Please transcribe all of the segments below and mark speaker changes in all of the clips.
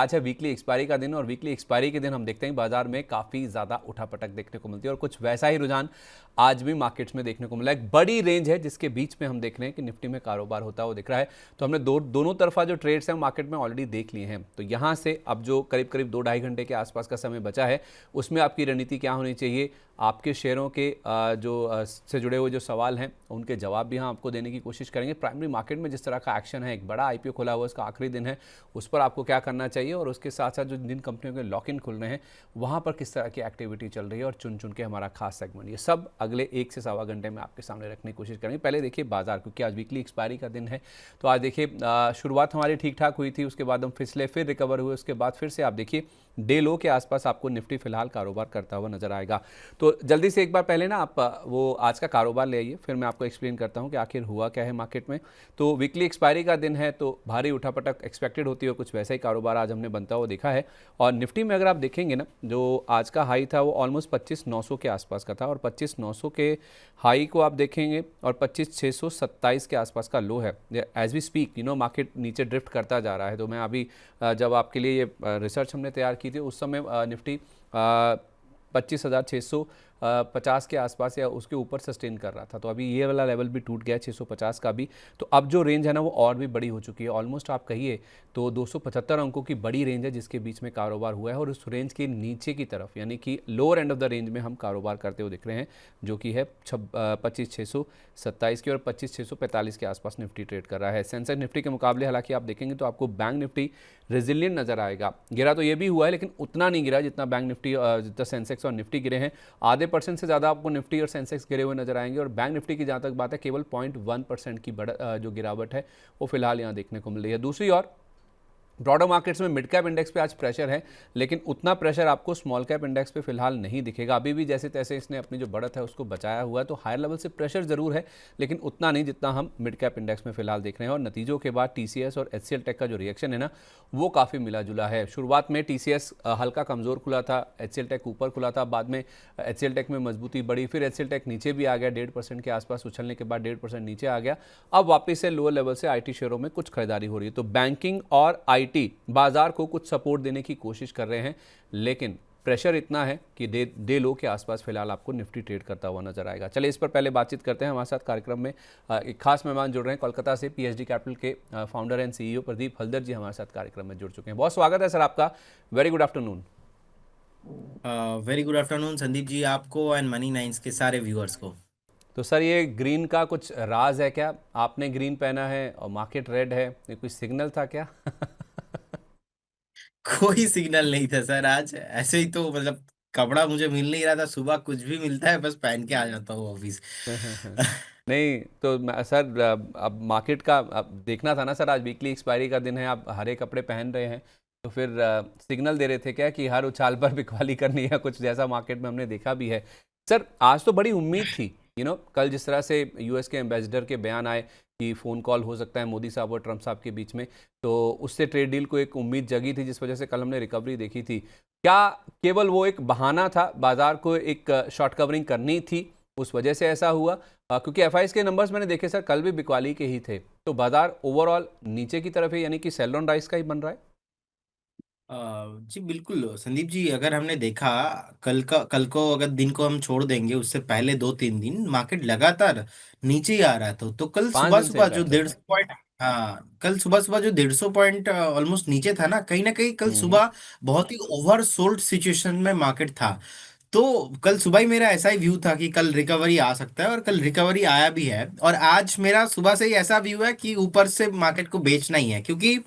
Speaker 1: आज है weekly expiry का दिन और वीकली एक्सपायरी के दिन हम देखते हैं बाजार में काफ़ी ज़्यादा उठापटक देखने को मिलती है और कुछ वैसा ही रुझान आज भी मार्केट्स में देखने को मिला। एक बड़ी रेंज है जिसके बीच में हम देख रहे हैं कि निफ्टी में कारोबार होता हुआ दिख रहा है। तो हमने दोनों तरफा जो ट्रेड्स हैं मार्केट में ऑलरेडी देख लिए हैं। तो यहाँ से अब जो करीब करीब 2-2.5 घंटे के आसपास का समय बचा है उसमें आपकी रणनीति क्या होनी चाहिए, आपके शेयरों के से जुड़े हुए जो सवाल हैं उनके जवाब भी हम आपको देने की कोशिश करेंगे। प्राइमरी मार्केट में जिस तरह का एक्शन है, एक बड़ा आईपीओ खुला हुआ, इसका आखिरी दिन है, उस पर आपको क्या करना चाहिए और उसके साथ साथ जो जिन कंपनियों के लॉक इन खुल रहे हैं वहाँ पर किस तरह की एक्टिविटी चल रही है और चुन चुन के हमारा खास सेगमेंट, ये सब अगले 1 से सवा घंटे में आपके सामने रखने की कोशिश करेंगे। पहले देखिए बाजार, क्योंकि आज वीकली एक्सपायरी का दिन है। तो आज देखिए शुरुआत हमारी ठीक ठाक हुई थी, उसके बाद हम फिसले, फिर रिकवर हुए, उसके बाद फिर से आप देखिए डे लो के आसपास आपको निफ्टी फिलहाल कारोबार करता हुआ नजर आएगा। तो जल्दी से एक बार पहले ना आप वो आज का कारोबार ले आइए, फिर मैं आपको एक्सप्लेन करता हूँ कि आखिर हुआ क्या है मार्केट में। तो वीकली एक्सपायरी का दिन है तो भारी उठापटक एक्सपेक्टेड होती है और कुछ वैसा ही कारोबार आज हमने बनता हुआ देखा है। और निफ्टी में अगर आप देखेंगे ना, जो आज का हाई था वो ऑलमोस्ट 25,900 के आसपास का था और 25,900 के हाई को आप देखेंगे और 25,627 के आसपास का लो है। एज वी स्पीक मार्केट नीचे ड्रिफ्ट करता जा रहा है। तो मैं अभी जब आपके लिए ये रिसर्च हमने तैयार की थी उस समय निफ्टी 25,650 के आसपास या उसके ऊपर सस्टेन कर रहा था। तो अभी ये वाला लेवल भी टूट गया 650 का भी। तो अब जो रेंज है ना वो और भी बड़ी हो चुकी है, ऑलमोस्ट आप कहिए तो 275 अंकों की बड़ी रेंज है जिसके बीच में कारोबार हुआ है और उस रेंज के नीचे की तरफ यानी कि lower end of the range में हम कारोबार करते हुए दिख रहे हैं, जो कि है 25,627 की और 25,645 के आसपास निफ्टी ट्रेड कर रहा है। सेंसेक्स निफ्टी के मुकाबले हालांकि आप देखेंगे तो आपको बैंक निफ्टी रेजिलियंट नजर आएगा। गिरा तो ये भी हुआ है लेकिन उतना नहीं गिरा जितना बैंक निफ्टी, जितना सेंसेक्स और निफ्टी गिरे हैं। आधे % से ज़्यादा आपको निफ्टी और सेंसेक्स गिरे हुए नजर आएंगे और बैंक निफ्टी की जहाँ तक बात है केवल 0.1% की जो गिरावट है वो फिलहाल यहाँ देखने को मिल रही है। दूसरी ओर ब्रॉडर मार्केट्स में मिड कैप इंडेक्स पे आज प्रेशर है, लेकिन उतना प्रेशर आपको स्मॉल कैप इंडेक्स पे फिलहाल नहीं दिखेगा। अभी भी जैसे तैसे इसने अपनी जो बढ़त है उसको बचाया हुआ है, तो हायर लेवल से प्रेशर जरूर है लेकिन उतना नहीं जितना हम मिड कैप इंडेक्स में फिलहाल देख रहे हैं। और नतीजों के बाद टीसीएस और एचसीएल टेक का जो रिएक्शन है ना वो काफ़ी मिला जुला है। शुरुआत में टीसीएस हल्का कमज़ोर खुला था, एचसीएल टेक ऊपर खुला था, बाद में एचसीएल टेक में मजबूती बढ़ी, फिर एचसीएल टेक नीचे भी आ गया, 1.5% के आसपास उछलने के बाद 1.5% नीचे आ गया। अब वापस से लोअर लेवल से आईटी शेयरों में कुछ खरीदारी हो रही है। तो बैंकिंग और आईटी बाजार को कुछ सपोर्ट देने की कोशिश कर रहे हैं, लेकिन प्रेशर इतना है कि डे लो के आसपास फिलहाल आपको निफ्टी ट्रेड करता हुआ नजर आएगा। चलिए इस पर पहले बातचीत करते हैं। हमारे साथ कार्यक्रम में एक खास मेहमान जुड़ रहे हैं, कोलकाता से पीएचडी कैपिटल के founder and CEO Pradeep Haldar ji हमारे साथ कार्यक्रम में जुड़ चुके हैं। बहुत स्वागत है सर आपका। Very good afternoon.
Speaker 2: Very good afternoon Sandeep ji, आपको एंड मनी नाइन्स के सारे व्यूअर्स को।
Speaker 1: तो सर ये ग्रीन का कुछ राज है क्या? आपने ग्रीन पहना है और मार्केट रेड है, ये कोई सिग्नल था क्या?
Speaker 2: कोई सिग्नल नहीं था सर, आज ऐसे ही तो मतलब कपड़ा मुझे मिल नहीं रहा था, सुबह कुछ भी मिलता है बस पहन के आ जाता हूँ ऑफिस।
Speaker 1: नहीं तो सर अब मार्केट का अब देखना था ना सर, आज वीकली एक्सपायरी का दिन है, आप हरे कपड़े पहन रहे हैं तो फिर सिग्नल दे रहे थे क्या कि हर उछाल पर बिकवाली करनी है, कुछ जैसा मार्केट में हमने देखा भी है। सर आज तो बड़ी उम्मीद थी, कल जिस तरह से यूएस के एम्बेसडर के बयान आए कि फ़ोन कॉल हो सकता है मोदी साहब और ट्रंप साहब के बीच में, तो उससे ट्रेड डील को एक उम्मीद जगी थी जिस वजह से कल हमने रिकवरी देखी थी। क्या केवल वो एक बहाना था, बाजार को एक शॉर्ट कवरिंग करनी थी, उस वजह से ऐसा हुआ? क्योंकि एफआईएस के नंबर्स मैंने देखे सर कल भी बिकवाली के ही थे, तो बाजार ओवरऑल नीचे की तरफ है, यानी कि सेल ऑन राइस का ही बन रहा है।
Speaker 2: जी बिल्कुल संदीप जी, अगर हमने देखा कल को अगर दिन को हम छोड़ देंगे, उससे पहले 2-3 दिन मार्केट लगातार नीचे ही आ रहा था। तो कल
Speaker 1: पाँच
Speaker 2: सुबह
Speaker 1: दिन से
Speaker 2: सुबह जो
Speaker 1: लगातार।
Speaker 2: 150 पॉइंट, हाँ कल सुबह सुबह जो 150 पॉइंट ऑलमोस्ट नीचे था ना कहीं कल
Speaker 1: हम्म।
Speaker 2: सुबह बहुत ही ओवर सोल्ड सिचुएशन में मार्केट था। तो कल सुबह ही मेरा ऐसा ही व्यू था कि कल रिकवरी आ सकता है और कल रिकवरी आया भी है। और आज मेरा सुबह से ही ऐसा व्यू है कि ऊपर से मार्केट को बेचना ही है, क्योंकि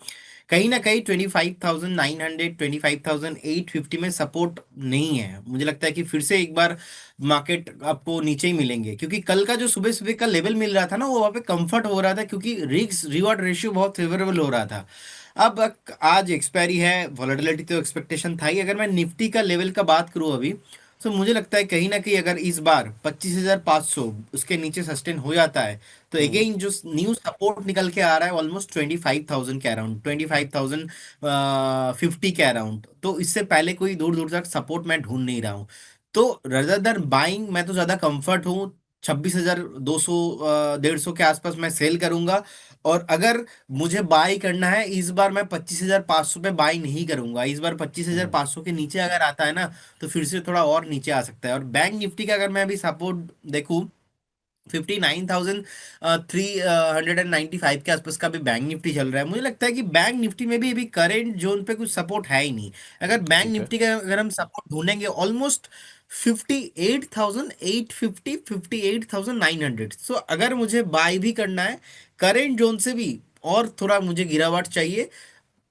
Speaker 2: कहीं ना कहीं 25,900 25,850 में सपोर्ट नहीं है। मुझे लगता है कि फिर से एक बार मार्केट आपको नीचे ही मिलेंगे, क्योंकि कल का जो सुबह सुबह का लेवल मिल रहा था ना वो वहाँ पे कंफर्ट हो रहा था, क्योंकि रिस्क रिवॉर्ड रेशियो बहुत फेवरेबल हो रहा था। अब आज एक्सपायरी है, वॉलेटिलिटी तो एक्सपेक्टेशन था ही। अगर मैं निफ्टी का लेवल का बात करूं अभी, तो मुझे लगता है कहीं ना कहीं अगर इस बार 25,500 उसके नीचे सस्टेन हो जाता है, तो
Speaker 1: हम्म।
Speaker 2: अगेन जो न्यू सपोर्ट निकल के आ रहा है ऑलमोस्ट 25,000 के अराउंड, 25,050 के अराउंड। तो इससे पहले कोई दूर दूर तक सपोर्ट मैं ढूंढ नहीं रहा हूँ। तो रदर देन बाइंग मैं तो ज्यादा कंफर्ट हूँ 26,200 150 के आसपास मैं सेल करूंगा। और अगर मुझे बाई करना है इस बार, मैं 25,500 पे बाई नहीं करूंगा इस बार। 25,500 के नीचे अगर आता है ना, तो फिर से थोड़ा और नीचे आ सकता है। और बैंक निफ्टी का अगर मैं अभी सपोर्ट देखूं, 59,395 के आसपास का भी बैंक निफ्टी चल रहा है। मुझे लगता है कि बैंक निफ्टी में भी अभी करंट जोन पे कुछ सपोर्ट है ही नहीं। अगर बैंक
Speaker 1: ठीक है।
Speaker 2: निफ्टी का अगर हम सपोर्ट ढूंढेंगे ऑलमोस्ट 58,850, 58,900। सो अगर मुझे बाय भी करना है करंट जोन से भी, और थोड़ा मुझे गिरावट चाहिए,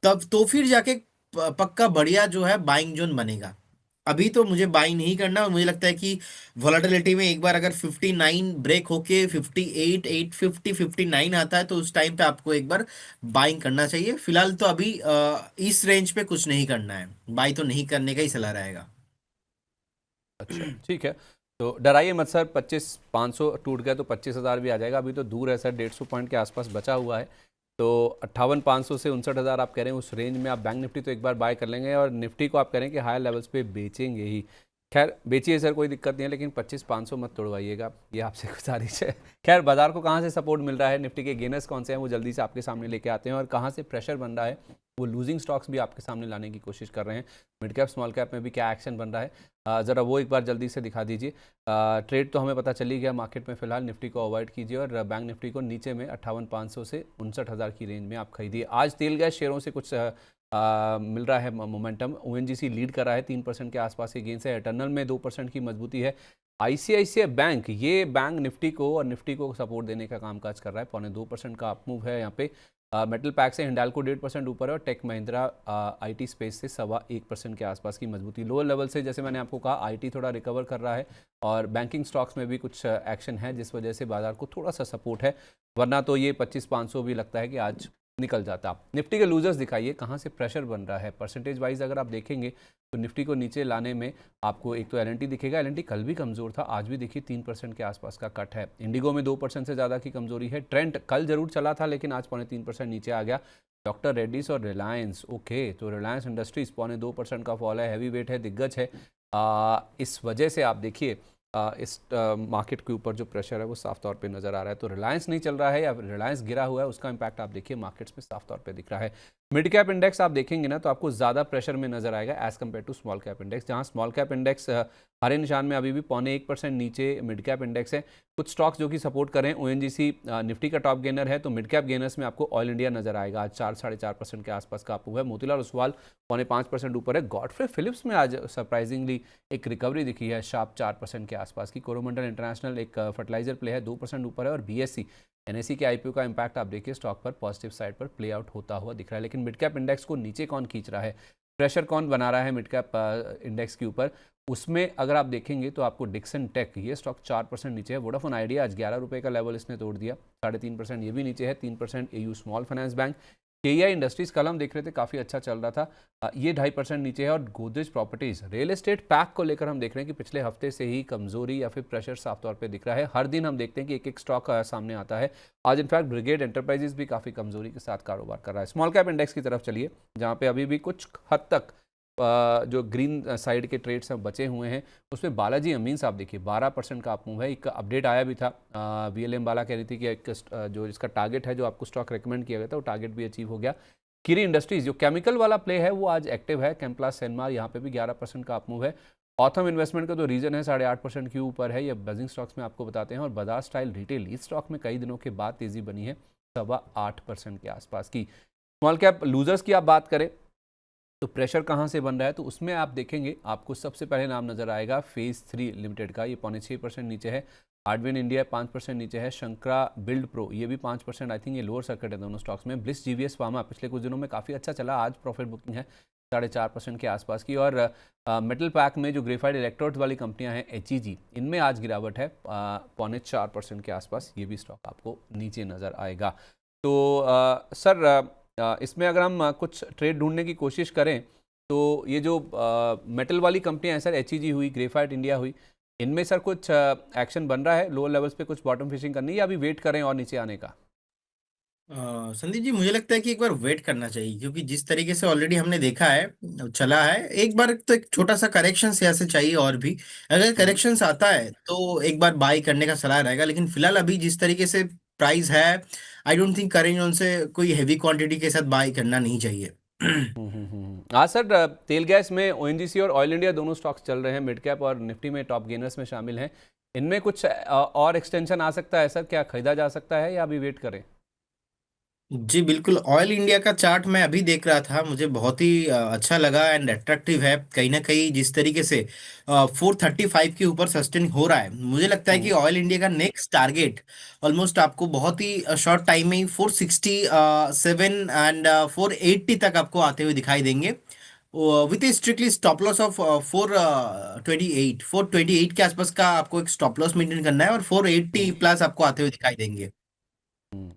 Speaker 2: तब तो फिर जाके पक्का बढ़िया जो है बाइंग जोन बनेगा। अभी तो मुझे बाई नहीं करना। और मुझे लगता है कि वॉलेटिलिटी में एक बार अगर 59 ब्रेक होके 58 850 59 आता है, तो उस टाइम पे आपको एक बार बाइंग करना चाहिए। फिलहाल तो अभी इस रेंज पे कुछ नहीं करना है, बाई तो नहीं करने का ही सलाह रहेगा।
Speaker 1: अच्छा ठीक है। तो डराइए मत सर, 25,500 टूट गया तो 25,000 भी आ जाएगा। अभी तो दूर है सर, 150 पॉइंट के आसपास बचा हुआ है। तो 58,500 से 59,000 आप कह रहे हैं, उस रेंज में आप बैंक निफ्टी तो एक बार बाय कर लेंगे और निफ्टी को आप कह रहे हैं कि हायर लेवल्स पे बेचेंगे ही। खैर बेचिए सर, कोई दिक्कत नहीं है, लेकिन 25,500 मत तोड़वाइएगा, ये आपसे गुजारिश है। खैर बाजार को कहाँ से सपोर्ट मिल रहा है, निफ्टी के गेनर्स कौन से हैं, वो जल्दी से आपके सामने लेके आते हैं, और कहाँ से प्रेशर बन रहा है वो लूजिंग स्टॉक्स भी आपके सामने लाने की कोशिश कर रहे हैं। मिड कैप स्मॉल कैप में भी क्या एक्शन बन रहा है, ज़रा वो एक बार जल्दी से दिखा दीजिए। ट्रेड तो हमें पता चल ही गया मार्केट में, फिलहाल निफ्टी को अवॉइड कीजिए और बैंक निफ्टी को नीचे में 58,500 से 59,000 की रेंज में आप खरीदिए। आज तेल गैस शेयरों से कुछ मिल रहा है मोमेंटम। ओएनजीसी लीड कर रहा है 3% के आसपास के गेन से, एटर्नल में 2% की मजबूती है। आईसीआईसीआई बैंक, ये बैंक निफ्टी को और निफ्टी को सपोर्ट देने का कामकाज कर रहा है, 0.25% का अप मूव है यहाँ पे। मेटल पैक से हिंडाल्को 1.5% ऊपर है और टेक महिंद्रा आईटी स्पेस से 1.25% के आसपास की मजबूती। लोअर लेवल से जैसे मैंने आपको कहा आईटी थोड़ा रिकवर कर रहा है और बैंकिंग स्टॉक्स में भी कुछ एक्शन है, जिस वजह से बाजार को थोड़ा सा सपोर्ट है, वरना तो ये 25,500 भी लगता है कि आज निकल जाता। निफ्टी के लूजर्स दिखाइए, कहाँ से प्रेशर बन रहा है। परसेंटेज वाइज अगर आप देखेंगे तो निफ्टी को नीचे लाने में आपको एक तो एलएनटी दिखेगा। एलएनटी कल भी कमज़ोर था, आज भी देखिए 3% के आसपास का कट है। इंडिगो में 2% से ज़्यादा की कमजोरी है। ट्रेंड कल जरूर चला था लेकिन आज 0.3% नीचे आ गया। डॉक्टर रेड्डीज और रिलायंस, ओके, तो रिलायंस इंडस्ट्रीज 0.2% का फॉल है, हैवी वेट है, दिग्गज है। इस वजह से आप देखिए इस मार्केट के ऊपर जो प्रेशर है वो साफ तौर पे नज़र आ रहा है। तो रिलायंस नहीं चल रहा है या रिलायंस गिरा हुआ है, उसका इंपैक्ट आप देखिए मार्केट्स में साफ तौर पे दिख रहा है। मिड कैप इंडेक्स आप देखेंगे ना तो आपको ज़्यादा प्रेशर में नजर आएगा as compare to small cap index, जहाँ स्मॉल कैप इंडेक्स हरे निशान में अभी भी 0.1% नीचे मिड कैप इंडेक्स है। कुछ स्टॉक्स जो कि सपोर्ट करें, ओएनजीसी निफ्टी का टॉप गेनर है, तो मिड कैप गेनर्स में आपको ऑयल इंडिया नजर आएगा, आज 4-4.5% के आसपास का अप हुआ है। मोतीलाल ओसवाल 0.5% ऊपर है। गॉडफ्रे फिलिप्स में आज सरप्राइजिंगली एक रिकवरी दिखी है, शार्प 4% के आसपास की। कोरोमंडल इंटरनेशनल एक फर्टिलाइजर प्ले है, 2% ऊपर है। और बीएससी एनएससी के आईपीओ का इंपैक्ट आप देखिए स्टॉक पर पॉजिटिव साइड पर प्ले आउट होता हुआ दिख रहा है। लेकिन मिड कैप इंडेक्स को नीचे कौन खींच रहा है, प्रेशर कौन बना रहा है मिड कैप इंडेक्स के ऊपर, उसमें अगर आप देखेंगे तो आपको डिक्सन टेक, ये स्टॉक 4% नीचे है। वोडाफोन आइडिया आज 11 रुपये का लेवल इसने तोड़ दिया, 3.5% ये भी नीचे है। 3% AU small finance bank. KEI industries कल हम देख रहे थे काफ़ी अच्छा चल रहा था, ये 2.5% नीचे है। और Godrej properties real estate pack को लेकर हम देख रहे हैं कि पिछले हफ्ते से ही कमजोरी या फिर प्रेशर साफ तौर पे दिख रहा है। हर दिन हम देखते हैं कि एक एक स्टॉक सामने आता है। आज इनफैक्ट ब्रिगेड एंटरप्राइजेज भी काफ़ी कमजोरी के साथ कारोबार कर रहा है। स्मॉल कैप इंडेक्स की तरफ चलिए, जहाँ पे अभी भी कुछ हद तक जो ग्रीन साइड के ट्रेड्स हैं बचे हुए हैं, उसमें बालाजी अमीन्स आप देखिए 12% का अप मूव है। एक अपडेट आया भी था, वीएलएम बाला कह रही थी कि एक जो इसका टारगेट है जो आपको स्टॉक रिकमेंड किया गया था वो टारगेट भी अचीव हो गया। किरी इंडस्ट्रीज जो केमिकल वाला प्ले है वो आज एक्टिव है। कैम्प्लास सेनमार यहाँ पे भी 11% का अप मूव है। ऑथम इन्वेस्टमेंट का जो रीजन है 8.5% के ऊपर है, ये बजिंग स्टॉक्स में आपको बताते हैं। और बजाज स्टाइल रिटेल, इस स्टॉक में कई दिनों के बाद तेजी बनी है, 8.25% के आसपास की। स्मॉल कैप लूजर्स की आप बात करें तो प्रेशर कहाँ से बन रहा है, तो उसमें आप देखेंगे आपको सबसे पहले नाम नजर आएगा फेज 3 लिमिटेड का, ये 0.6% नीचे है। हार्डवेयर इंडिया 5% नीचे है। शंकरा बिल्ड प्रो ये भी 5%, आई थिंक ये लोअर सर्किट है दोनों स्टॉक्स में। ब्लिस जीवीएस फार्मा पिछले कुछ दिनों में काफ़ी अच्छा चला, आज प्रॉफिट बुकिंग है 4.5% के आसपास की। और मेटल पैक में जो ग्रेफाइड इलेक्ट्रोड्स वाली कंपनियां हैं एचईजी, इनमें आज गिरावट है 0.4% के आसपास, ये भी स्टॉक आपको नीचे नज़र आएगा। तो सर इसमें अगर हम कुछ ट्रेड ढूंढने की कोशिश करें तो ये जो मेटल वाली कंपनियां हैं सर, एचईजी हुई, ग्रेफाइट इंडिया हुई, इनमें सर कुछ एक्शन बन रहा है लोअर लेवल्स पे, कुछ बॉटम फिशिंग करनी है या अभी वेट करें और नीचे आने का?
Speaker 2: संदीप जी, मुझे लगता है कि एक बार वेट करना चाहिए, क्योंकि जिस तरीके से ऑलरेडी हमने देखा है चला है, एक बार तो एक छोटा सा करेक्शन यहाँ से चाहिए। और भी अगर
Speaker 1: हम्म
Speaker 2: करेक्शंस आता है तो एक बार बाई करने का सलाह रहेगा, लेकिन फिलहाल अभी जिस तरीके से प्राइस है, आई डोंट थिंक करेंगे उनसे कोई हैवी क्वांटिटी के साथ बाई करना नहीं चाहिए।
Speaker 1: हाँ सर, तेल गैस में ओएनजीसी और ऑयल इंडिया दोनों स्टॉक्स चल रहे हैं, मिड कैप और निफ्टी में टॉप गेनर्स में शामिल हैं। इनमें कुछ और एक्सटेंशन आ सकता है सर, क्या खरीदा जा सकता है या अभी वेट करें?
Speaker 2: जी बिल्कुल, ऑयल इंडिया का चार्ट मैं अभी देख रहा था, मुझे बहुत ही अच्छा लगा एंड अट्रैक्टिव है। कहीं ना कहीं जिस तरीके से 435 के ऊपर सस्टेन हो रहा है, मुझे लगता है कि
Speaker 1: हम्म
Speaker 2: ऑयल इंडिया का नेक्स्ट टारगेट ऑलमोस्ट आपको बहुत ही शॉर्ट टाइम में ही 467 एंड 480 तक आपको आते हुए दिखाई देंगे, with strictly stop loss of 428 के आसपास का आपको एक स्टॉप लॉस मेंटेन करना है, और 480
Speaker 1: हम्म
Speaker 2: प्लस आपको आते हुए दिखाई देंगे।
Speaker 1: हम्म,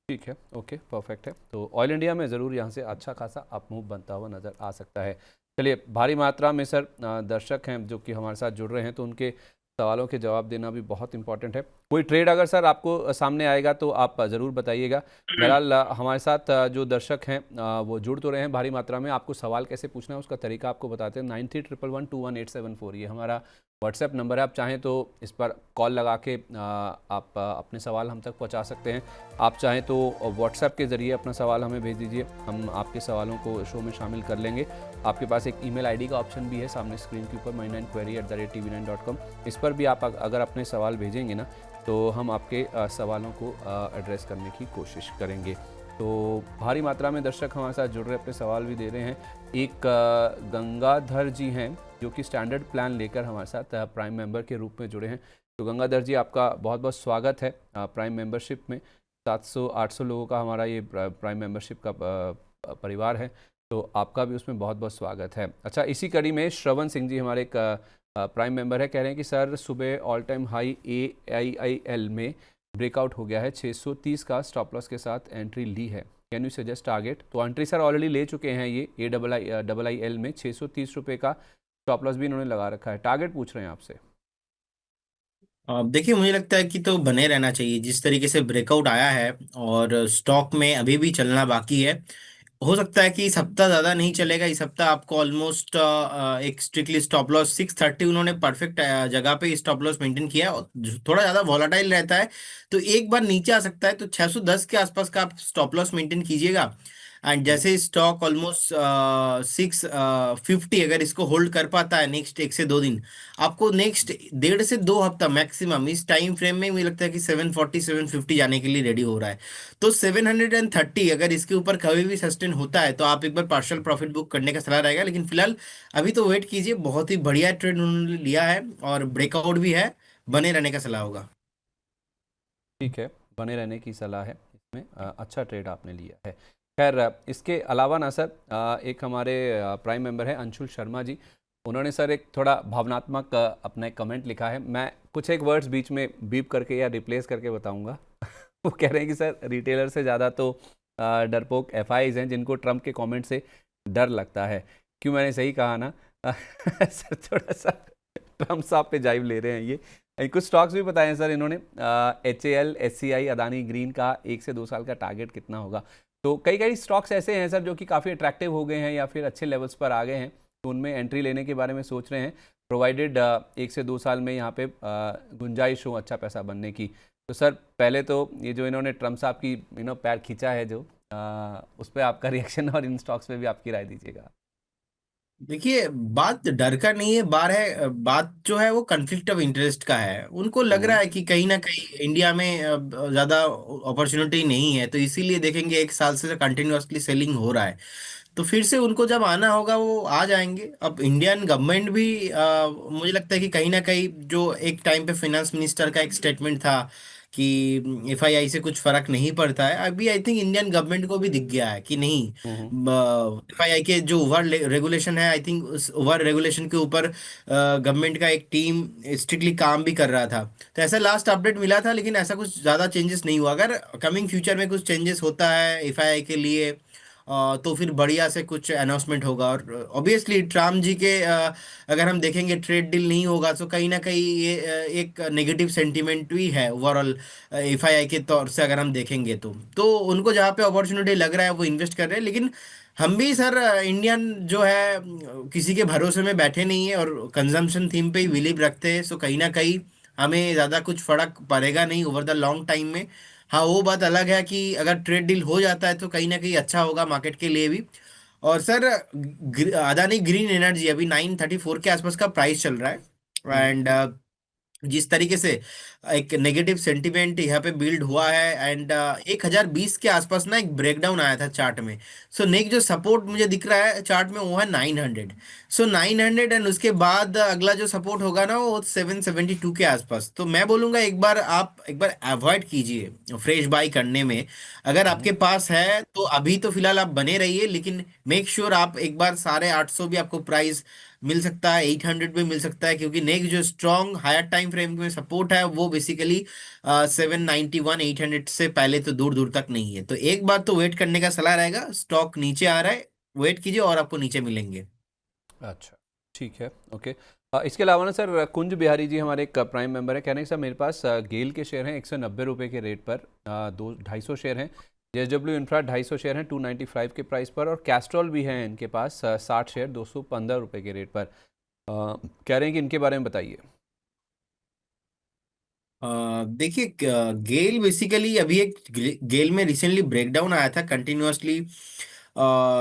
Speaker 1: ठीक है, ओके, परफेक्ट है। तो ऑयल इंडिया में ज़रूर यहाँ से अच्छा खासा अप मूव बनता हुआ नज़र आ सकता है। चलिए, भारी मात्रा में सर दर्शक हैं जो कि हमारे साथ जुड़ रहे हैं, तो उनके सवालों के जवाब देना भी बहुत इंपॉर्टेंट है। कोई ट्रेड अगर सर आपको सामने आएगा तो आप ज़रूर बताइएगा। बहरहाल हमारे साथ जो दर्शक हैं वो जुड़ तो रहे हैं भारी मात्रा में। आपको सवाल कैसे पूछना है उसका तरीका आपको बताते हैं। 9311121874 ये हमारा व्हाट्सएप नंबर है। आप चाहें तो इस पर कॉल लगा के आप अपने सवाल हम तक पहुंचा सकते हैं। आप चाहें तो व्हाट्सएप के ज़रिए अपना सवाल हमें भेज दीजिए, हम आपके सवालों को शो में शामिल कर लेंगे। आपके पास एक ईमेल आईडी का ऑप्शन भी है सामने स्क्रीन के ऊपर, my9query@tv9.com। इस पर भी आप अगर अपने सवाल भेजेंगे ना तो हम आपके सवालों को एड्रेस करने की कोशिश करेंगे। तो भारी मात्रा में दर्शक हमारे साथ जुड़ रहे, अपने सवाल भी दे रहे हैं। एक गंगाधर जी हैं जो कि स्टैंडर्ड प्लान लेकर हमारे साथ प्राइम मेंबर के रूप में जुड़े हैं। तो गंगाधर जी, आपका बहुत बहुत स्वागत है प्राइम मेंबरशिप में। 700-800 लोगों का हमारा ये प्राइम मेंबरशिप का परिवार है, तो आपका भी उसमें बहुत बहुत स्वागत है। अच्छा, इसी कड़ी में श्रवण सिंह जी हमारे एक प्राइम मेंबर है, कह रहे हैं कि सर सुबह ऑल टाइम हाई AIIL में ब्रेकआउट हो गया है, 630 का स्टॉप लॉस के साथ एंट्री ली है, कैन यू सजेस्ट टारगेट? तो एंट्री सर ऑलरेडी ले चुके हैं, ये AIIL में 630 रुपये का स्टॉप लॉस भी इन्होंने लगा रखा है। टारगेट पूछ रहे हैं आपसे।
Speaker 2: देखिए, मुझे लगता है कि तो बने रहना चाहिए जिस तरीके से ब्रेकआउट आया है, और स्टॉक में अभी भी चलना बाकी है। हो सकता है कि इस हफ्ता ज्यादा नहीं चलेगा, इस हफ्ता आपको ऑलमोस्ट एक स्ट्रिक्टली स्टॉप लॉस 630, उन्होंने परफेक्ट जगह पे स्टॉप लॉस मेंटेन किया है, और थोड़ा ज्यादा वॉलेटाइल रहता है तो एक बार नीचे आ सकता है, तो 610 के आसपास का आप स्टॉप लॉस मेंटेन कीजिएगा। एंड
Speaker 1: हम्म
Speaker 2: जैसे स्टॉक ऑलमोस्ट 650 अगर इसको होल्ड कर पाता है नेक्स्ट 1 से 2 दिन, आपको नेक्स्ट 1.5 से 2 हफ्ता मैक्सिमम इस टाइम फ्रेम में मुझे लगता है कि 740 750 जाने के लिए रेडी हो रहा है। तो 730 अगर इसके ऊपर कभी भी सस्टेन होता है तो आप एक बार पार्शियल प्रॉफिट बुक करने का सलाह रहेगा, लेकिन फिलहाल अभी तो वेट कीजिए। बहुत ही बढ़िया ट्रेड उन्होंने लिया है और ब्रेकआउट भी है, बने रहने का सलाह होगा।
Speaker 1: ठीक है, बने रहने की सलाह है इसमें। अच्छा ट्रेड आपने लिया है। खैर, इसके अलावा ना सर, एक हमारे प्राइम मेंबर है अंशुल शर्मा जी, उन्होंने सर एक थोड़ा भावनात्मक अपना एक कमेंट लिखा है। मैं कुछ एक वर्ड्स बीच में बीप करके या रिप्लेस करके बताऊंगा। वो कह रहे हैं कि सर रिटेलर से ज़्यादा तो डरपोक FIs हैं जिनको ट्रम्प के कमेंट से डर लगता है। क्यों, मैंने सही कहा ना? सर थोड़ा सा ट्रम्प साहब पे जाइव ले रहे हैं ये। कुछ स्टॉक्स भी बताए हैं सर इन्होंने। HAL, SCI, अदानी ग्रीन का 1 से 2 साल का टारगेट कितना होगा? तो कई कई स्टॉक्स ऐसे हैं सर जो कि काफ़ी अट्रैक्टिव हो गए हैं या फिर अच्छे लेवल्स पर आ गए हैं, तो उनमें एंट्री लेने के बारे में सोच रहे हैं, प्रोवाइडेड 1 से 2 साल में यहाँ पे गुंजाइश हो अच्छा पैसा बनने की। तो सर पहले तो ये जो इन्होंने ट्रम्प साहब की पैर खींचा है जो, उस पर आपका रिएक्शन और इन स्टॉक्स पे भी आपकी राय दीजिएगा।
Speaker 2: देखिए, बात डर का नहीं है, बात जो है वो कन्फ्लिक्ट ऑफ इंटरेस्ट का है। उनको लग रहा
Speaker 1: हम्म
Speaker 2: है कि कहीं ना कहीं इंडिया में ज्यादा अपॉर्चुनिटी नहीं है, तो इसीलिए देखेंगे 1 साल से कंटिन्यूअसली सेलिंग हो रहा है। तो फिर से उनको जब आना होगा वो आ जाएंगे। अब इंडियन गवर्नमेंट भी मुझे लगता है कि कहीं ना कहीं जो एक टाइम पे फाइनेंस मिनिस्टर का एक स्टेटमेंट था कि FII से कुछ फर्क नहीं पड़ता है, अभी आई थिंक इंडियन गवर्नमेंट को भी दिख गया है कि नहीं,
Speaker 1: हम्म
Speaker 2: FII के जो ओवर रेगुलेशन है, आई थिंक उस ओवर रेगुलेशन के ऊपर गवर्नमेंट का एक टीम स्ट्रिक्टली काम भी कर रहा था। तो ऐसा लास्ट अपडेट मिला था, लेकिन ऐसा कुछ ज़्यादा चेंजेस नहीं हुआ। अगर कमिंग फ्यूचर में कुछ चेंजेस होता है FII के लिए तो फिर बढ़िया से कुछ अनाउंसमेंट होगा। और ऑब्वियसली ट्रम्प जी के अगर हम देखेंगे ट्रेड डील नहीं होगा तो कहीं ना कहीं ये एक नेगेटिव सेंटीमेंट भी है ओवरऑल एफआईआई के तौर से अगर हम देखेंगे तो उनको जहाँ पे अपॉर्चुनिटी लग रहा है वो इन्वेस्ट कर रहे हैं। लेकिन हम भी सर इंडियन जो है किसी के भरोसे में बैठे नहीं है और कंजम्पशन थीम पे ही बिलीव रखते हैं। सो कहीं ना कहीं हमें ज़्यादा कुछ फर्क पड़ेगा नहीं ओवर द लॉन्ग टाइम में। हाँ, वो बात अलग है कि अगर ट्रेड डील हो जाता है तो कहीं ना कहीं अच्छा होगा मार्केट के लिए भी। और सर अदानी ग्रीन एनर्जी अभी 934 के आसपास का प्राइस चल रहा है।
Speaker 1: हम्म।
Speaker 2: एंड जिस तरीके से एक नेगेटिव सेंटिमेंट यहाँ पे बिल्ड हुआ है, एंड 1020 के आसपास ना एक ब्रेकडाउन आया था चार्ट में। सो नेक्स्ट जो सपोर्ट मुझे दिख रहा है चार्ट में वो है 900। सो 900 एंड उसके बाद अगला जो सपोर्ट होगा ना वो 772 के आसपास। तो मैं बोलूंगा एक बार अवॉइड कीजिए फ्रेश बाई करने में। अगर
Speaker 1: हम्म।
Speaker 2: आपके पास है तो अभी तो फिलहाल आप बने रहिए, लेकिन मेक श्योर आप एक बार 850 भी आपको प्राइस मिल सकता है, 800 भी मिल सकता है, क्योंकि नेक्स्ट जो स्ट्रॉन्ग हायर टाइम फ्रेम में सपोर्ट है वो बेसिकली 791 800 से पहले तो दूर दूर तक नहीं है। तो एक बार तो वेट करने का सलाह रहेगा। स्टॉक नीचे आ रहा है, वेट कीजिए और आपको नीचे मिलेंगे।
Speaker 1: अच्छा, ठीक है, ओके। इसके अलावा ना सर, कुंज बिहारी जी हमारे एक प्राइम मेंबर है, कहने कि सर मेरे पास गेल के शेयर हैं 190 रुपये के रेट पर, 250 शेयर हैं। जेएसडब्ल्यू इंफ्रा 250 शेयर हैं 295 के प्राइस पर, और कैस्ट्रॉल भी हैं इनके पास 60 शेयर 215 रुपये के रेट पर। कह रहे हैं कि इनके बारे में बताइए।
Speaker 2: देखिए गेल बेसिकली अभी एक गेल में रिसेंटली ब्रेकडाउन आया था continuously.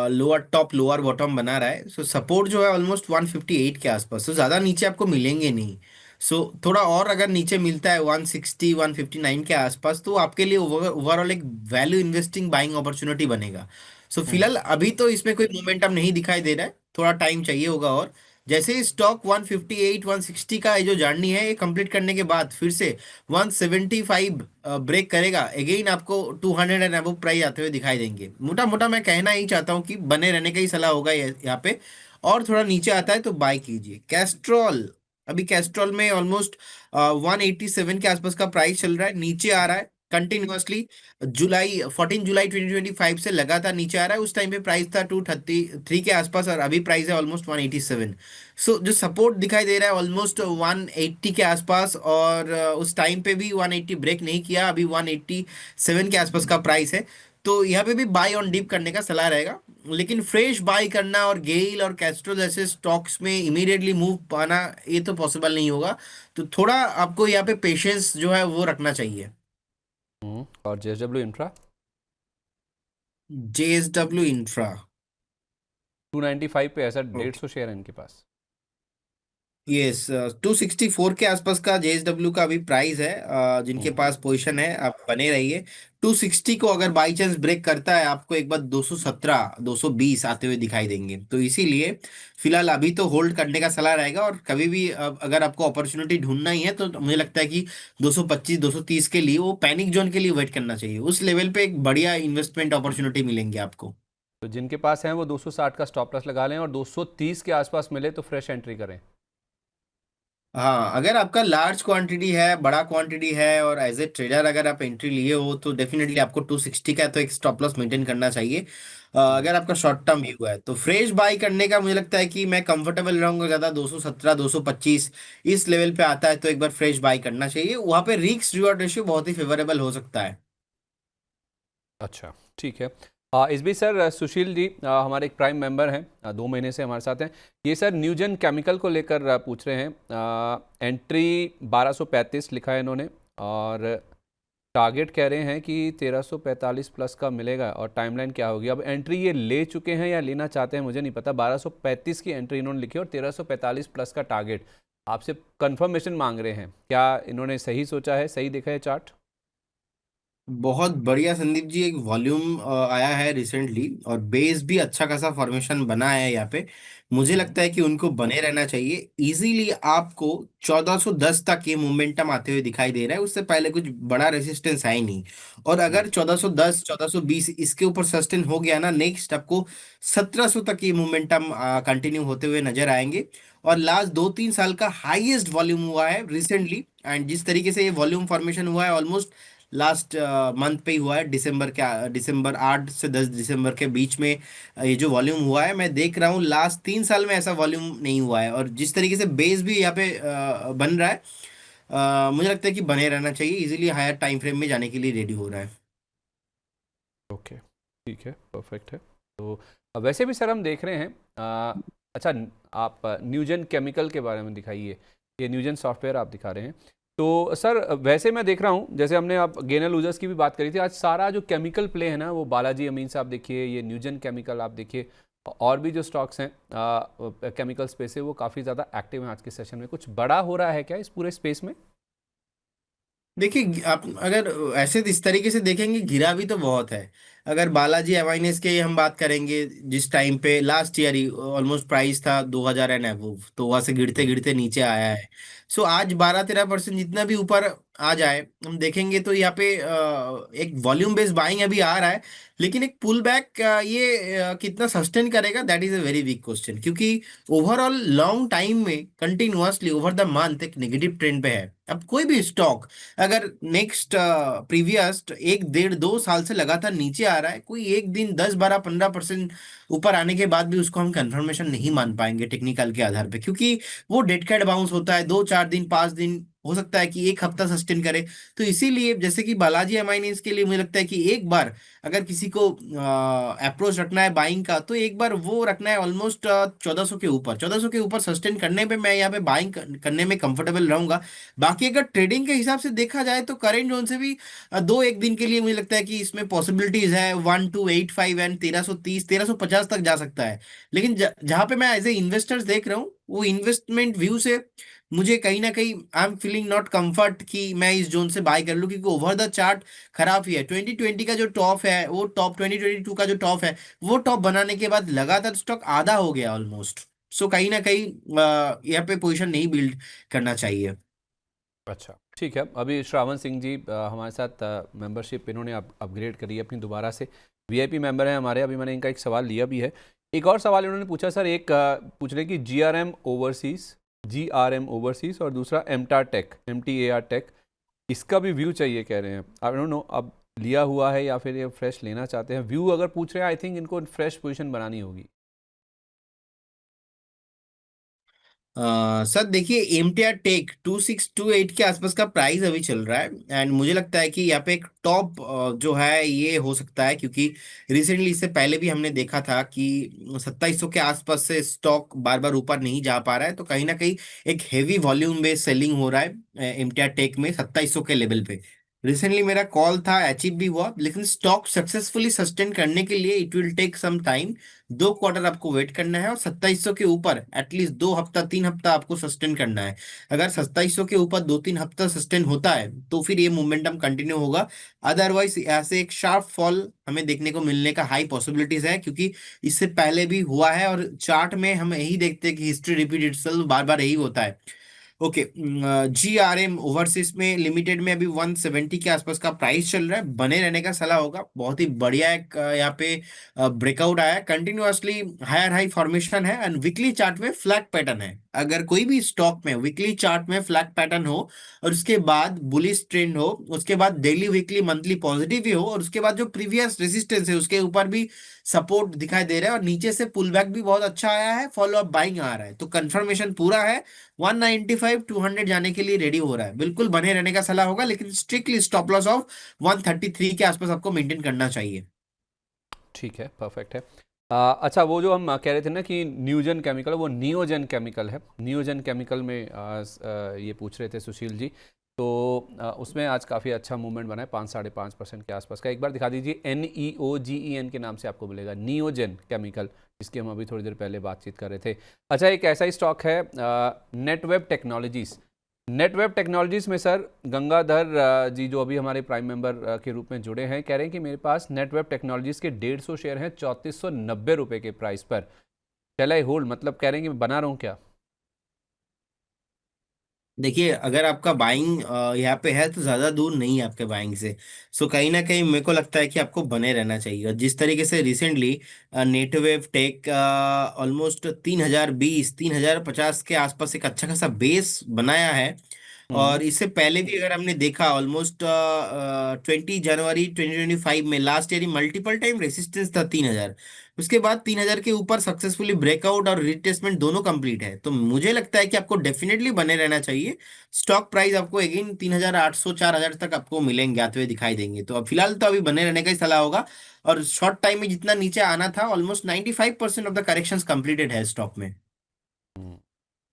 Speaker 2: Lower top lower bottom बना रहा है। सो सपोर्ट जो है ऑलमोस्ट 158 के आसपास। तो ज़्यादा नीचे आपको मिलेंगे नहीं। सो थोड़ा और अगर नीचे मिलता है 160 159 के आसपास तो आपके लिए ओवरऑल एक वैल्यू इन्वेस्टिंग बाइंग अपॉर्चुनिटी बनेगा। सो
Speaker 1: हम्म।
Speaker 2: फिलहाल अभी तो इसमें कोई मोमेंटम नहीं दिखाई दे रहा है, थोड़ा टाइम चाहिए होगा। और जैसे ही स्टॉक 158 160 का ये जो जर्नी है ये कंप्लीट करने के बाद फिर से 175 ब्रेक करेगा, अगेन आपको 200 एंड अबव प्राइस आते हुए दिखाई देंगे। मोटा मोटा मैं कहना ही चाहता हूँ कि बने रहने का ही सलाह होगा यहाँ पे। और थोड़ा नीचे आता है तो बाय कीजिए। कैस्ट्रॉल अभी कैस्ट्रॉल में ऑलमोस्ट 187 के आसपास का प्राइस चल रहा है, नीचे आ रहा है कंटिन्यूअसली। जुलाई 14 जुलाई 2025 से लगातार नीचे आ रहा है। उस टाइम पे प्राइस था 233 के आसपास और अभी प्राइस है ऑलमोस्ट 187। सो जो सपोर्ट दिखाई दे रहा है ऑलमोस्ट 180 के आसपास, और उस टाइम पे भी 180 ब्रेक नहीं किया, अभी 187 के आसपास का प्राइस है। तो यहाँ पे भी बाय ऑन डिप करने का सलाह रहेगा। लेकिन फ्रेश बाय करना और गेल और कैस्ट्रो जैसे स्टॉक्स में इमीडिएटली मूव पाना ये तो पॉसिबल नहीं होगा। तो थोड़ा आपको यहाँ पे पेशेंस जो है वो रखना चाहिए।
Speaker 1: और जेएसडब्ल्यू इंफ्रा
Speaker 2: जेएसडब्ल्यू इंफ्रा।
Speaker 1: 295 पे है सर, 150 शेयर है इनके पास।
Speaker 2: यस, 264 के आसपास का जेएसडब्ल्यू का अभी प्राइस है। जिनके
Speaker 1: हम्म।
Speaker 2: पास पोजीशन है आप बने रहिए। 260 को अगर बाई चांस ब्रेक करता है आपको एक बार 217 220 आते हुए दिखाई देंगे। तो इसीलिए फिलहाल अभी तो होल्ड करने का सलाह रहेगा। और कभी भी अगर आपको अपॉर्चुनिटी ढूंढना ही है तो मुझे लगता है कि 225 230 के लिए वो पैनिक जोन के लिए वेट करना चाहिए। उस लेवल पे एक बढ़िया इन्वेस्टमेंट अपॉर्चुनिटी मिलेंगे आपको।
Speaker 1: तो जिनके पास हैं वो 260 का स्टॉप लॉस लगा लें, और 230 के आसपास मिले तो फ्रेश एंट्री करें।
Speaker 2: हाँ, अगर आपका लार्ज क्वांटिटी है, बड़ा क्वांटिटी है और एज ए ट्रेडर अगर आप एंट्री लिए हो तो डेफिनेटली आपको 260 का तो एक स्टॉप लॉस मेंटेन करना चाहिए।
Speaker 1: हम्म।
Speaker 2: अगर आपका शॉर्ट टर्म व्यू है तो फ्रेश बाई करने का मुझे लगता है कि मैं कंफर्टेबल रहूंगा ज़्यादा 217 225 इस लेवल पे आता है तो एक बार फ्रेश बाई करना चाहिए। वहाँ पे रिस्क रिवॉर्ड रेशियो बहुत ही फेवरेबल हो सकता है।
Speaker 1: अच्छा, ठीक है। इस बीच सर, सुशील जी हमारे एक प्राइम मेंबर हैं, 2 महीने से हमारे साथ हैं। ये सर न्यूजन केमिकल को लेकर पूछ रहे हैं। एंट्री 1235 लिखा है इन्होंने, और टारगेट कह रहे हैं कि 1345 प्लस का मिलेगा, और टाइमलाइन क्या होगी। अब एंट्री ये ले चुके हैं या लेना चाहते हैं मुझे नहीं पता। 1235 की एंट्री इन्होंने लिखी और 1345 प्लस का टारगेट। आपसे कंफर्मेशन मांग रहे हैं, क्या इन्होंने सही सोचा है, सही देखा है चार्ट?
Speaker 2: बहुत बढ़िया संदीप जी, एक वॉल्यूम आया है रिसेंटली और बेस भी अच्छा खासा फॉर्मेशन बना है यहाँ पे। मुझे
Speaker 1: हम्म।
Speaker 2: लगता है कि उनको बने रहना चाहिए। इजीली आपको 1410 तक ये मोमेंटम आते हुए दिखाई दे रहा है, उससे पहले कुछ बड़ा रेजिस्टेंस है ही नहीं। और
Speaker 1: हम्म।
Speaker 2: अगर 1410 1420 इसके ऊपर सस्टेन हो गया ना, नेक्स्ट आपको 1700 तक ये मोमेंटम कंटिन्यू होते हुए नजर आएंगे। और लास्ट 2 3 साल का हाईएस्ट वॉल्यूम हुआ है रिसेंटली। एंड जिस तरीके से ये वॉल्यूम फॉर्मेशन हुआ है ऑलमोस्ट लास्ट मंथ पे ही हुआ है, दिसंबर 8 से 10 दिसंबर के बीच में ये जो वॉल्यूम हुआ है, मैं देख रहा हूँ लास्ट 3 साल में ऐसा वॉल्यूम नहीं हुआ है। और जिस तरीके से बेस भी यहाँ पे बन रहा है, मुझे लगता है कि बने रहना चाहिए, इजीली हायर टाइम फ्रेम में जाने के लिए रेडी हो रहा है।
Speaker 1: ओके, ठीक है, परफेक्ट है। तो वैसे भी सर हम देख रहे हैं, अच्छा, आप न्यूजन केमिकल के बारे में दिखाइए, ये न्यूजन सॉफ्टवेयर आप दिखा रहे हैं। तो सर वैसे मैं देख रहा हूँ, जैसे हमने आप गेनर लूजर्स की भी बात करी थी, आज सारा जो केमिकल प्ले है ना, वो बालाजी अमीन आप देखिए, ये न्यूजन केमिकल आप देखिए, और भी जो स्टॉक्स हैं केमिकल स्पेस से, वो काफ़ी ज़्यादा एक्टिव हैं आज के सेशन में। कुछ बड़ा हो रहा है क्या इस पूरे स्पेस में?
Speaker 2: देखिए, आप अगर ऐसे इस तरीके से देखेंगे, गिरा भी तो बहुत है। अगर बालाजी अमाइनेस के हम बात करेंगे, जिस टाइम पे लास्ट ईयर ही ऑलमोस्ट प्राइस था 2000 एंड अबव, तो वहां से गिरते गिरते नीचे आया है। सो आज 12-13% जितना भी ऊपर आ जाए, हम देखेंगे तो यहाँ पे एक वॉल्यूम बेस्ड बाइंग अभी आ रहा है। लेकिन एक पुल बैक ये कितना सस्टेन करेगा, that is a very big question, क्योंकि ओवरऑल लॉन्ग टाइम में कंटिन्यूअसली ओवर द मंथ एक नेगेटिव ट्रेंड पे है। अब कोई भी स्टॉक अगर नेक्स्ट प्रीवियस 1, 1.5, 2 साल से लगातार नीचे आ रहा है, कोई एक दिन 10, 12, 15% ऊपर आने के बाद भी उसको हम कंफर्मेशन नहीं मान पाएंगे टेक्निकल के आधार पे, क्योंकि वो डेड कैट बाउंस होता है 2, 4 दिन, 5 दिन, हो सकता है कि एक हफ्ता सस्टेन करे। तो इसीलिए जैसे कि बालाजी एमाइनेस के लिए मुझे लगता है कि एक बार अगर किसी को अप्रोच रखना है बाइंग का, तो एक बार वो रखना है ऑलमोस्ट 1400 के ऊपर। 1400 के ऊपर सस्टेन करने पे मैं यहाँ पे बाइंग करने में कंफर्टेबल रहूंगा। बाकी अगर ट्रेडिंग के हिसाब से देखा जाए तो करेंट जोन से भी 1 दिन के लिए मुझे लगता है कि इसमें पॉसिबिलिटीज है 1285 एंड 1330 1350 तक जा सकता है। लेकिन जहां पे मैं एज ए इन्वेस्टर्स देख रहा हूँ, वो इन्वेस्टमेंट व्यू से मुझे कहीं ना कहीं I am feeling not comfort कि मैं इस जोन से बाय कर लूं, क्योंकि ओवर द चार्ट खराब ही है। 2020 का जो टॉप है, वो टॉप 2022 का जो टॉप है, वो टॉप बनाने के बाद लगातार स्टॉक आधा हो गया ऑलमोस्ट। सो कहीं ना कहीं यहाँ पे पोजीशन नहीं बिल्ड करना चाहिए।
Speaker 1: अच्छा, ठीक है। अभी श्रावण सिंह जी हमारे साथ मेंबरशिप इन्होंने अपग्रेड करी है अपनी दोबारा से, वीआईपी मेंबर हैं हमारे। अभी मैंने इनका एक सवाल लिया भी है। एक और सवाल इन्होंने पूछा सर, एक पूछ रहे कि जीआरएम ओवरसीज और दूसरा एमटीएआर टेक, इसका भी व्यू चाहिए कह रहे हैं। आई डोंट नो अब लिया हुआ है या फिर ये फ्रेश लेना चाहते हैं। व्यू अगर पूछ रहे हैं, आई थिंक इनको फ्रेश पोजीशन बनानी होगी।
Speaker 2: सर देखिए, एमटीआर टेक 2628 के आसपास का प्राइस अभी चल रहा है, एंड मुझे लगता है कि यहाँ पे एक टॉप जो है ये हो सकता है, क्योंकि रिसेंटली इससे पहले भी हमने देखा था कि 2700 के आसपास से स्टॉक बार बार ऊपर नहीं जा पा रहा है। तो कहीं ना कहीं एक हेवी वॉल्यूम बेस्ड सेलिंग हो रहा है एमटीआर टेक में 2700 के लेवल पे। रिसेंटली मेरा कॉल था, अचीव भी हुआ, लेकिन स्टॉक सक्सेसफुली सस्टेन करने के लिए it will take some time. 2 quarter आपको वेट करना है, और 2700 के ऊपर एटलीस्ट 2 हफ्ता 3 हफ्ता आपको सस्टेन करना है। अगर 2700 के ऊपर 2-3 हफ्ता सस्टेन होता है, तो फिर ये मोमेंटम कंटिन्यू होगा। अदरवाइज ऐसे एक शार्प फॉल हमें देखने को मिलने का हाई पॉसिबिलिटीज है, क्योंकि इससे पहले भी हुआ है, और चार्ट में हम यही देखते हैं कि हिस्ट्री रिपीट इटसेल्फ, बार बार यही होता है। ओके, जीआरएम ओवरसीज में लिमिटेड में अभी 170 के आसपास का प्राइस चल रहा है, बने रहने का सलाह होगा। बहुत ही बढ़िया एक यहाँ पे ब्रेकआउट आया है, कंटिन्यूअसली हायर हाई फॉर्मेशन है, एंड वीकली चार्ट में फ्लैग पैटर्न है। अगर कोई भी स्टॉक में वीकली चार्ट में फ्लैग पैटर्न हो, और उसके बाद बुलिश ट्रेंड हो, उसके बाद डेली वीकली मंथली पॉजिटिव भी हो, और उसके बाद जो प्रीवियस रेजिस्टेंस है उसके ऊपर भी सपोर्ट दिखाई दे रहा है, और नीचे से पुल बैक भी बहुत अच्छा आया है, फॉलो अप बाइंग आ रहा है, तो कंफर्मेशन पूरा है। 195-200 जाने के लिए रेडी हो रहा है, बिल्कुल बने रहने का सलाह होगा, लेकिन स्ट्रिक्टली स्टॉप लॉस ऑफ 133 के आसपास आपको मेंटेन करना चाहिए।
Speaker 1: ठीक है, परफेक्ट है। अच्छा, वो जो हम कह रहे थे ना कि न्यूजन केमिकल, वो नियोजन केमिकल है। नियोजन केमिकल में ये पूछ रहे थे सुशील जी। तो उसमें आज काफ़ी अच्छा मूवमेंट बना है, 5-5.5% के आसपास का। एक बार दिखा दीजिए, NEOGEN के नाम से आपको मिलेगा, नियोजन केमिकल, जिसकी हम अभी थोड़ी देर पहले बातचीत कर रहे थे। अच्छा, एक ऐसा ही स्टॉक है नेटवेब टेक्नोलॉजीज़। नेटवेब टेक्नोलॉजीज में सर गंगाधर जी, जो अभी हमारे प्राइम मेंबर के रूप में जुड़े हैं, कह रहे हैं कि मेरे पास नेटवेब टेक्नोलॉजीज के 150 शेयर हैं 3490 रुपये के प्राइस पर। चल आई होल्ड, मतलब कह रहे हैं कि मैं बना रहा हूँ क्या?
Speaker 2: देखिए, अगर आपका बाइंग यहाँ पे है, तो ज्यादा दूर नहीं है आपके बाइंग से। सो कहीं ना कहीं मेरे को लगता है कि आपको बने रहना चाहिए। और जिस तरीके से रिसेंटली नेटवेव टेक ऑलमोस्ट 3020 3050 के आसपास एक अच्छा खासा बेस बनाया है,
Speaker 1: हम्म।
Speaker 2: और इससे पहले भी अगर हमने देखा ऑलमोस्ट 20 जनवरी 2025 में लास्ट ईयर ही मल्टीपल टाइम रेसिस्टेंस था 3,000। उसके बाद 3,000 के ऊपर सक्सेसफुली ब्रेकआउट और रिटेस्टमेंट दोनों कंप्लीट है, तो मुझे लगता है कि आपको डेफिनेटली बने रहना चाहिए। स्टॉक प्राइस आपको अगेन 3,800 4,000 तक आपको मिलेंगे, आते हुए दिखाई देंगे, तो अब फिलहाल तो अभी बने रहने का ही सलाह होगा। और शॉर्ट टाइम में जितना नीचे आना था almost 95% of the correction completed है स्टॉक में।
Speaker 1: हम्म।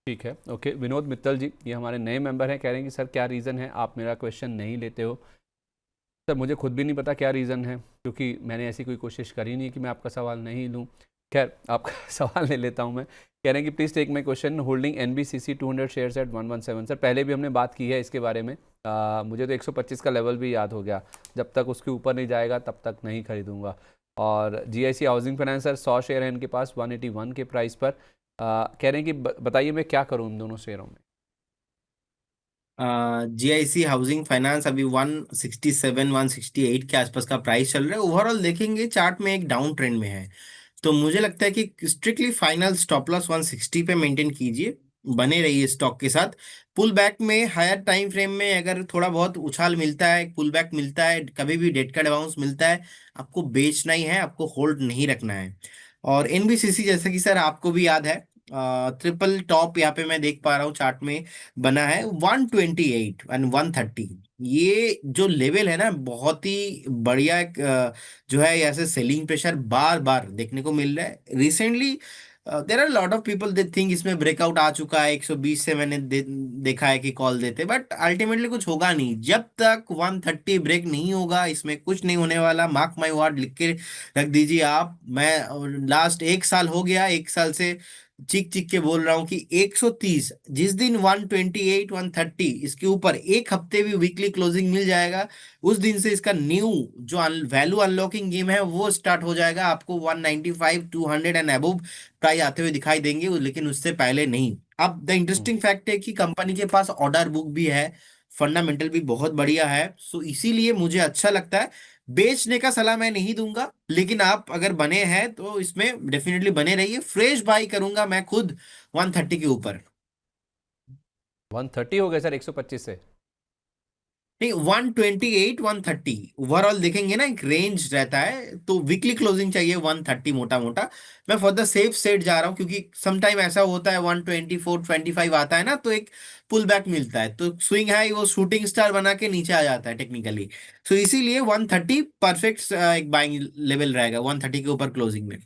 Speaker 1: ठीक है, ओके। विनोद मित्तल जी, ये हमारे नए मेंबर हैं, कह रहे हैं कि सर क्या रीज़न है आप मेरा क्वेश्चन नहीं लेते हो। सर मुझे खुद भी नहीं पता क्या रीज़न है, क्योंकि मैंने ऐसी कोई कोशिश करी नहीं कि मैं आपका सवाल नहीं लूँ। खैर, आपका सवाल ले लेता हूँ मैं। कह रहे हैं कि please take my question, holding NBCC 200 shares at 117। Sir पहले भी हमने बात की है इसके बारे में। मुझे तो 125 का लेवल भी याद हो गया। जब तक उसके ऊपर नहीं जाएगा तब तक नहीं खरीदूंगा। और GIC housing finance sir 100 share है इनके पास 181 के प्राइस पर। कह रहे हैं कि बताइए मैं क्या करूँ इन दोनों शेयरों में।
Speaker 2: GIC हाउसिंग फाइनेंस अभी 167 168 के आसपास का प्राइस चल रहा है। ओवरऑल देखेंगे चार्ट में एक डाउन ट्रेंड में है, तो मुझे लगता है कि स्ट्रिक्टली फाइनल स्टॉप लॉस 160 पे मेंटेन कीजिए, बने रहिए स्टॉक के साथ। पुल बैक में हायर टाइम फ्रेम में अगर थोड़ा बहुत उछाल मिलता है, पुल बैक मिलता है, कभी भी डेट का बाउंस मिलता है, आपको बेचना ही है, आपको होल्ड नहीं रखना है। और NBCC जैसे कि सर आपको भी याद है, ट्रिपल टॉप यहाँ पे मैं देख पा रहा हूँ चार्ट में बना है 128 एंड 130। ये जो लेवल है ना बहुत ही बढ़िया एक जो है ऐसे सेलिंग प्रेशर बार बार देखने को मिल रहा है recently. There are lot of people they think इसमें ब्रेकआउट आ चुका है 120 से, मैंने देखा है कि कॉल देते, बट अल्टीमेटली कुछ होगा नहीं जब तक 130 ब्रेक नहीं होगा, इसमें कुछ नहीं होने वाला। मार्क माई वर्ड, लिख के रख दीजिए आप। मैं लास्ट 1 साल हो गया, 1 साल से चीख चीख के बोल रहा हूँ कि 130 जिस दिन 128 130 इसके ऊपर एक हफ्ते भी वीकली क्लोजिंग मिल जाएगा, उस दिन से इसका न्यू जो वैल्यू अनलॉकिंग गेम है वो स्टार्ट हो जाएगा। आपको 195 200 एंड अबव प्राइस आते हुए दिखाई देंगे, लेकिन उससे पहले नहीं। अब द
Speaker 1: हम्म।
Speaker 2: इंटरेस्टिंग फैक्ट है कि कंपनी के पास ऑर्डर बुक भी है, फंडामेंटल भी बहुत बढ़िया है, सो इसीलिए मुझे अच्छा लगता है। बेचने का सलाह मैं नहीं दूंगा, लेकिन आप अगर बने हैं तो इसमें डेफिनेटली बने रहिए। फ्रेश बाई करूंगा मैं खुद 130 के ऊपर।
Speaker 1: 130 हो गया सर 125 से।
Speaker 2: नहीं, 128 130 ओवरऑल देखेंगे ना, एक रेंज रहता है, तो वीकली क्लोजिंग चाहिए 130 मोटा मोटा। मैं फॉर द सेफ सेट जा रहा हूँ, क्योंकि सम टाइम ऐसा होता है 124 25 आता है ना, तो एक पुल बैक मिलता है, तो स्विंग है वो शूटिंग स्टार बना के नीचे आ जाता है टेक्निकली। सो इसीलिए 130 परफेक्ट एक बाइंग लेवल रहेगा 130 के ऊपर क्लोजिंग में।